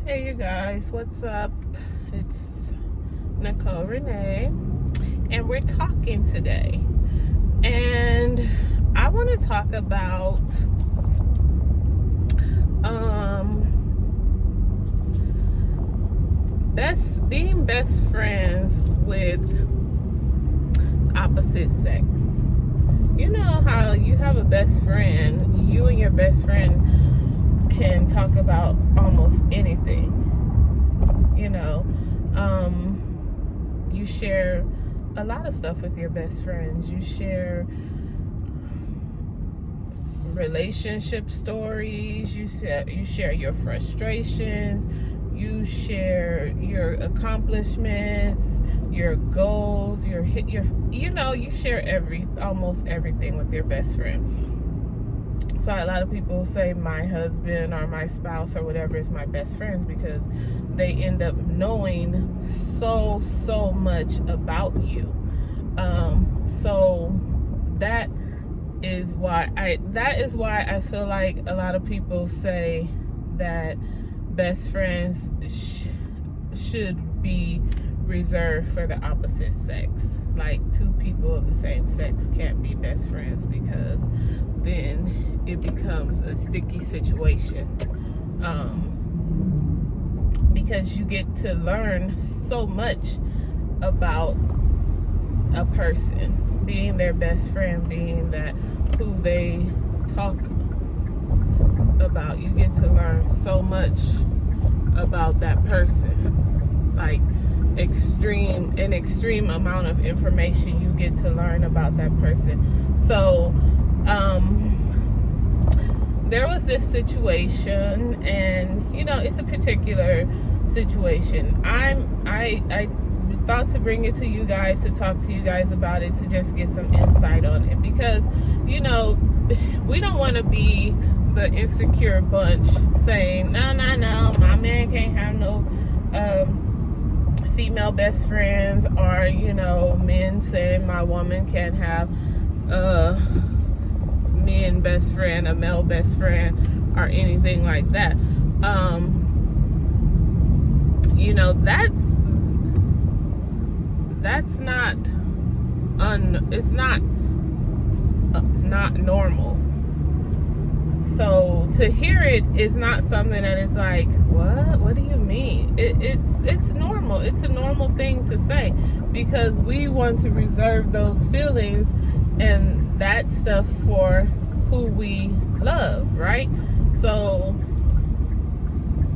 Hey you guys, what's up? It's Nicole Renee, and we're talking today. And I want to talk about being best friends with opposite sex. You know how you have a best friend, you and your best friend can talk about almost anything. You share a lot of stuff with your best friends. You share relationship stories, you share your frustrations, you share your accomplishments, your goals, you share almost everything with your best friend. So a lot of people say my husband or my spouse or whatever is my best friend because they end up knowing so much about you. So that is why I feel like a lot of people say that best friends should be reserved for the opposite sex. Like, two people of the same sex can't be best friends because then it becomes a sticky situation. Because you get to learn so much about a person, being their best friend, being that who they talk about. You get to learn so much about that person, like an extreme amount of information you get to learn about that person. So there was this situation, and it's a particular situation. I thought to bring it to you guys, to talk to you guys about it, to just get some insight on it, because we don't want to be the insecure bunch saying no, my man can't have no female best friends, or men saying my woman can't have men best friend, a male best friend, or anything like that. That's not it's not normal. So to hear it is not something that is like, what do you mean? It's normal. It's a normal thing to say, because we want to reserve those feelings and that stuff for who we love, right? So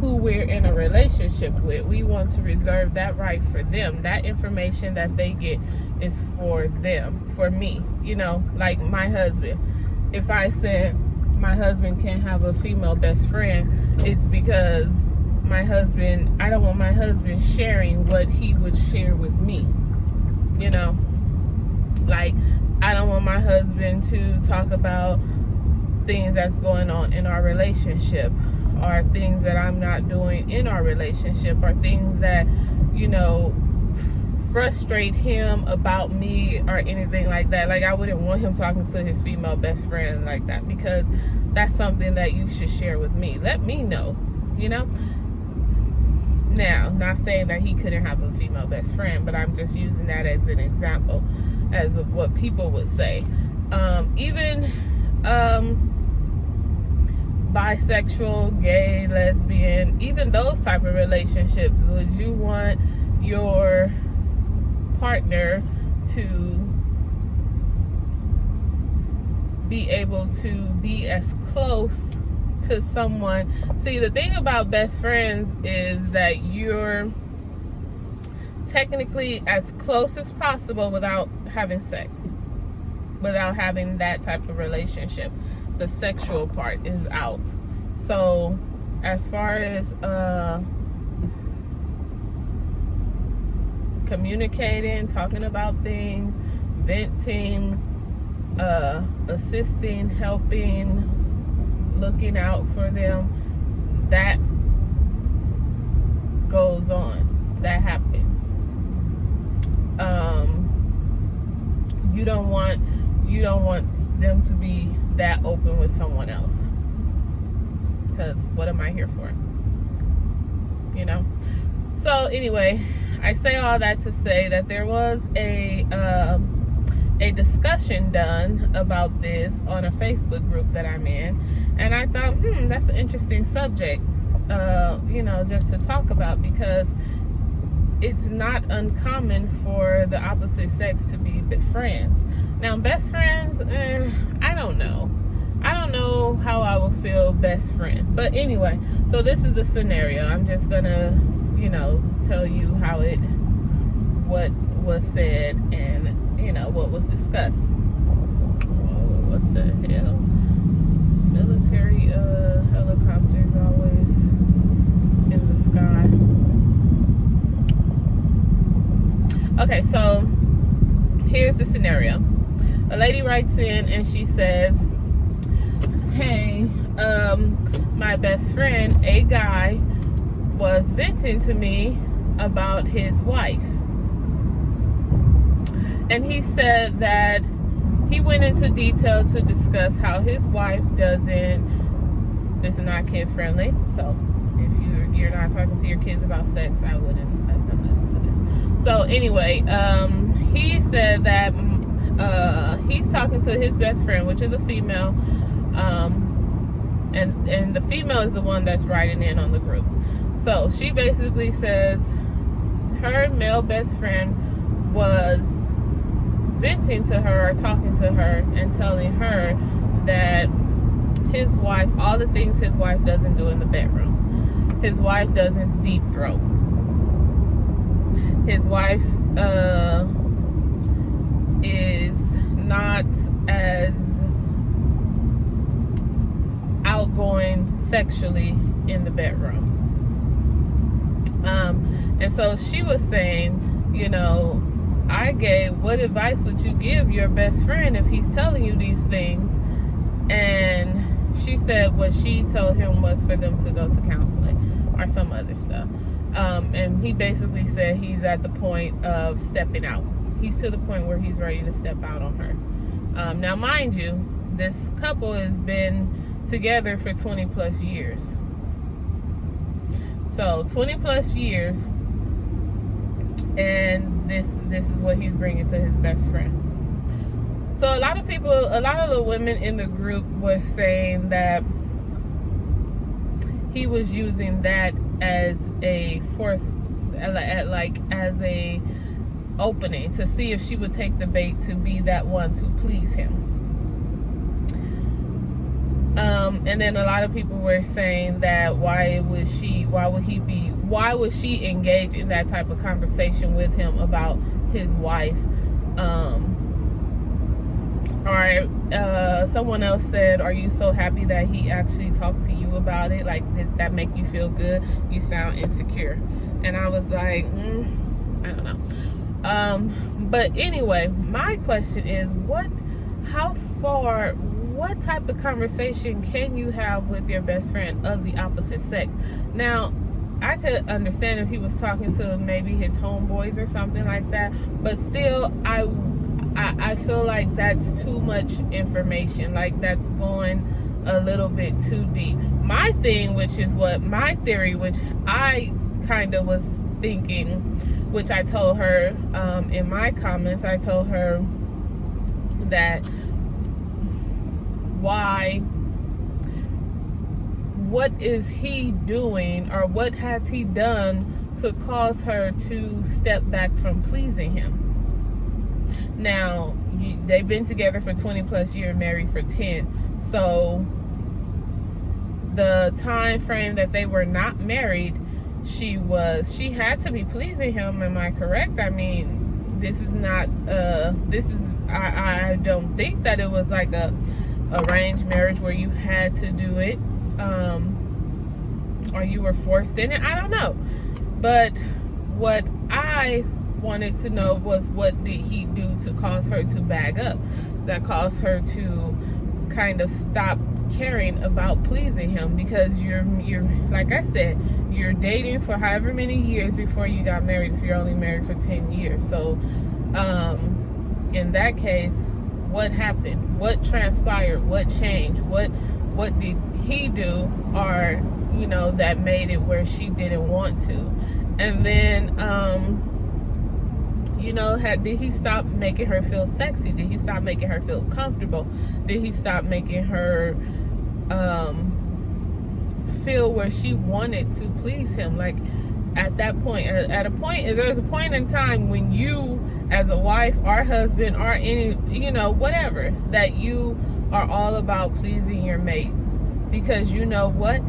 who we're in a relationship with, we want to reserve that right for them. That information that they get is for them, for me. Like my husband. If I said my husband can't have a female best friend, it's because I don't want my husband sharing what he would share with me. Like, I don't want my husband to talk about things that's going on in our relationship, or things that I'm not doing in our relationship, or things that frustrate him about me, or anything like that. Like, I wouldn't want him talking to his female best friend like that, because that's something that you should share with me. Let me know. Now, not saying that he couldn't have a female best friend, but I'm just using that as an example as of what people would say. Even bisexual, gay, lesbian, even those type of relationships, would you want your partner to be able to be as close to someone? See, the thing about best friends is that you're technically as close as possible without having sex, without having that type of relationship. The sexual part is out. So as far as communicating, talking about things, venting, assisting, helping, looking out for them, that goes on. That happens. You don't want them to be that open with someone else, because what am I here for? you know. So anyway, I say all that to say that there was a discussion done about this on a Facebook group that I'm in, and I thought, that's an interesting subject, just to talk about, because it's not uncommon for the opposite sex to be friends. Now, best friends, I don't know. I don't know how I will feel best friend. But anyway, so this is the scenario. I'm just gonna, tell you what was said and, what was discussed. What the hell? Military helicopters always in the sky. Okay, so here's the scenario. A lady writes in and she says, hey, my best friend, a guy, was venting to me about his wife. And he said that he went into detail to discuss how his wife doesn't, this is not kid friendly, so if you're not talking to your kids about sex, I wouldn't let them listen to this. So anyway, he said that he's talking to his best friend, which is a female, and the female is the one that's writing in on the group. So she basically says her male best friend was venting to her, or talking to her, and telling her that his wife, all the things his wife doesn't do in the bedroom. His wife doesn't deep throat. His wife is not as outgoing sexually in the bedroom. And so she was saying, what advice would you give your best friend if he's telling you these things? And she said what she told him was for them to go to counseling or some other stuff. And he basically said he's at the point of stepping out. He's to the point where he's ready to step out on her. Now, mind you, this couple has been together for 20 plus years. So 20 plus years, and this is what he's bringing to his best friend. So a lot of the women in the group were saying that he was using that as a as a opening to see if she would take the bait to be that one to please him. And then a lot of people were saying that why would she engage in that type of conversation with him about his wife? Someone else said, are you so happy that he actually talked to you about it? Like, did that make you feel good? You sound insecure. And I was like, I don't know. But anyway, my question is, what type of conversation can you have with your best friend of the opposite sex? Now, I could understand if he was talking to maybe his homeboys or something like that, but still, I feel like that's too much information. Like, that's going a little bit too deep. My thing, which I kind of was thinking, which I told her in my comments, I told her that what is he doing, or what has he done to cause her to step back from pleasing him? Now, they've been together for 20 plus years, married for 10. So the time frame that they were not married, she had to be pleasing him. Am I correct? I mean, I don't think that it was like a arranged marriage where you had to do it, or you were forced in it. I don't know. But what I wanted to know was, what did he do to cause her to bag up, that caused her to kind of stop caring about pleasing him? Because you're like I said, you're dating for however many years before you got married, if you're only married for 10 years. So in that case, what happened? What transpired? What changed? What did he do, or you know, that made it where she didn't want to. And then, you know, did he stop making her feel sexy? Did he stop making her feel comfortable? Did he stop making her feel where she wanted to please him? Like, at that point, there's a point in time when you, as a wife or husband or any, you know, whatever, that you are all about pleasing your mate, because you know what,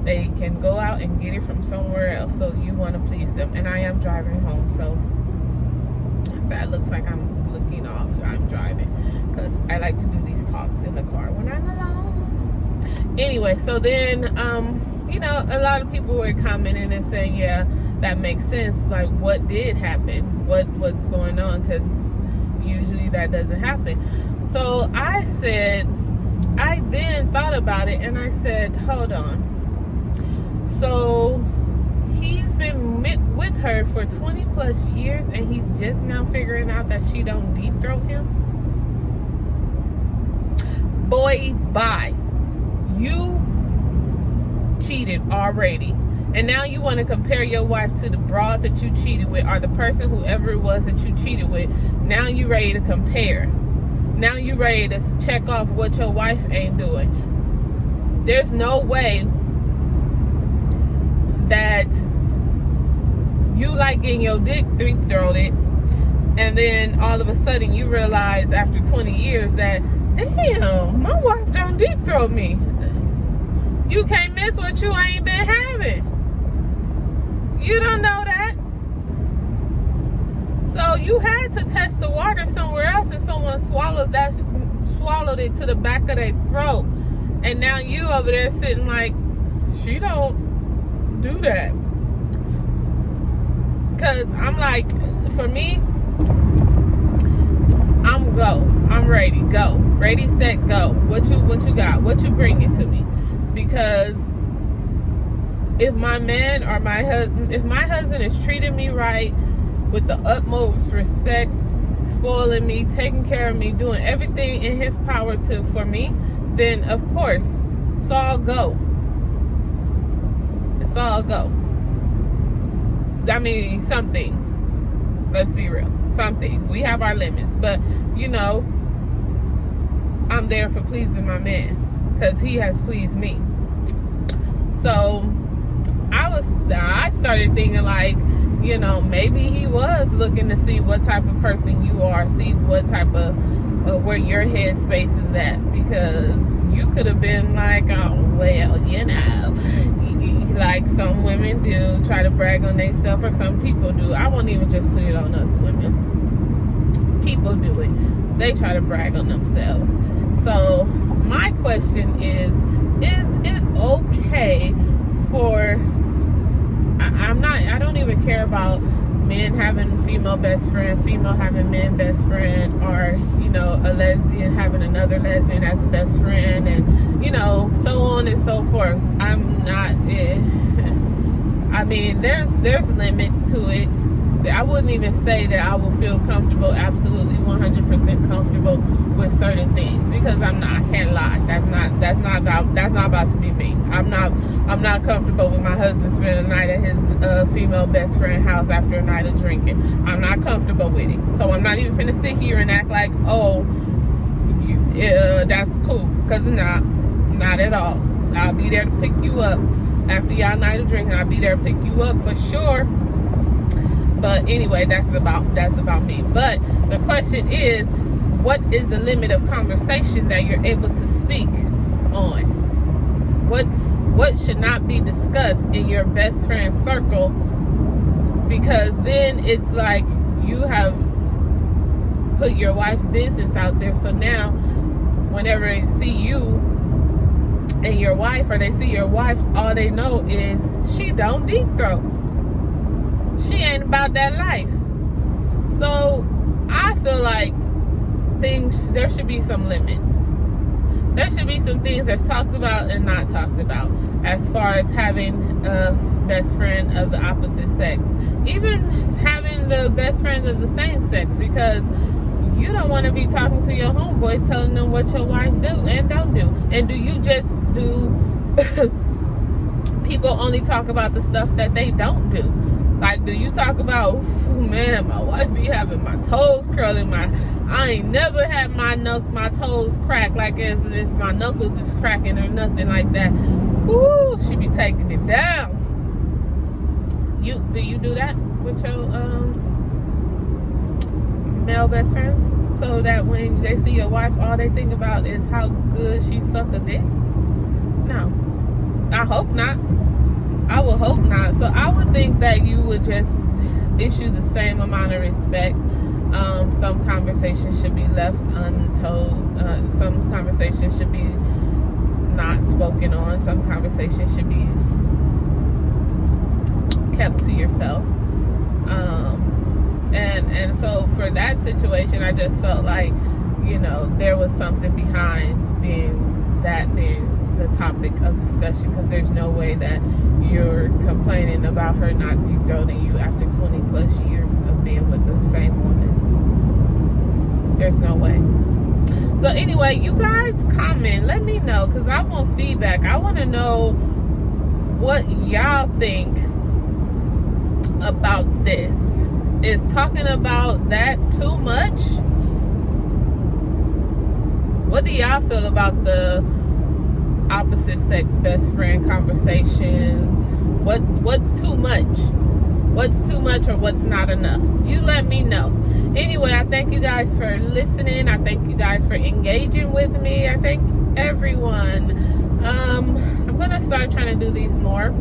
they can go out and get it from somewhere else, so you want to please them. And I am driving home, so that looks like I'm looking off. I'm driving because I like to do these talks in the car when I'm alone. Anyway, so then you know, a lot of people were commenting and saying, yeah, that makes sense. Like, what did happen? What's going on? Because usually that doesn't happen. So I then thought about it, and I said, hold on. So he's been with her for 20 plus years, and he's just now figuring out that she don't deep throat him? Boy, bye. You cheated already, and now you want to compare your wife to the broad that you cheated with, or the person, whoever it was that you cheated with. Now you ready to compare. Now you ready to check off what your wife ain't doing. There's no way that you like getting your dick deep-throated, and then all of a sudden you realize after 20 years that, damn, my wife don't deep-throat me. You can't miss what you ain't been having. You don't know that. So you had to test the water somewhere else, and someone swallowed it to the back of their throat. And now you over there sitting like, she don't do that. Cause I'm like, for me, I'm ready, go. Ready, set, go. What you got? What you bringing to me? Because if my man or if my husband is treating me right, with the utmost respect, spoiling me, taking care of me, doing everything in his power for me, then of course, it's all go. It's all go. I mean, some things, let's be real, some things, we have our limits, but you know, I'm there for pleasing my man, because he has pleased me. So I started thinking like, you know, maybe he was looking to see what type of person you are, see what type of where your head space is at, because you could have been like, oh well, you know, like some women do, try to brag on themselves, or some people do. I won't even just put it on us women. People do it. They try to brag on themselves. So my question is it okay for, I don't even care about men having female best friend, female having men best friend, or, you know, a lesbian having another lesbian as a best friend, and, you know, so on and so forth. I'm not, I mean, there's limits to it. I wouldn't even say that I will feel comfortable, absolutely 100% comfortable with certain things, because I can't lie. That's not about to be me. I'm not comfortable with my husband spending the night at his female best friend house after a night of drinking. I'm not comfortable with it. So I'm not even finna sit here and act like, oh, that's cool, because not at all. I'll be there to pick you up after y'all night of drinking. I'll be there to pick you up for sure. But anyway, that's about me. But the question is, what is the limit of conversation that you're able to speak on? What should not be discussed in your best friend circle? Because then it's like you have put your wife's business out there. So now, whenever they see you and your wife, or they see your wife, all they know is she don't deep throat. She ain't about that life. So I feel like there should be some limits. There should be some things that's talked about and not talked about, as far as having a best friend of the opposite sex, even having the best friends of the same sex, because you don't want to be talking to your homeboys telling them what your wife do and don't do. And do you just do people only talk about the stuff that they don't do. Like, do you talk about, man, my wife be having my toes curling, I ain't never had my toes crack like as if my knuckles is cracking or nothing like that. Woo, she be taking it down. Do you do that with your male best friends? So that when they see your wife, all they think about is how good she sucked a dick? No. I hope not. I would hope not. So I would think that you would just issue the same amount of respect. Some conversations should be left untold. Some conversations should be not spoken on. Some conversations should be kept to yourself. And so for that situation, I just felt like, there was something behind being the topic of discussion, because there's no way that you're complaining about her not deep throating you after 20 plus years of being with the same woman. There's no way. So anyway, you guys comment, let me know, because I want feedback. I want to know what y'all think about this. Is talking about that too much? What do y'all feel about the opposite sex best friend conversations? What's too much? What's too much or what's not enough? You let me know. Anyway, I thank you guys for listening. I thank you guys for engaging with me. I thank everyone. I'm gonna start trying to do these more.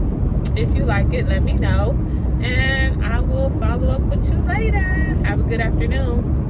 If you like it, let me know, and I will follow up with you later. Have a good afternoon.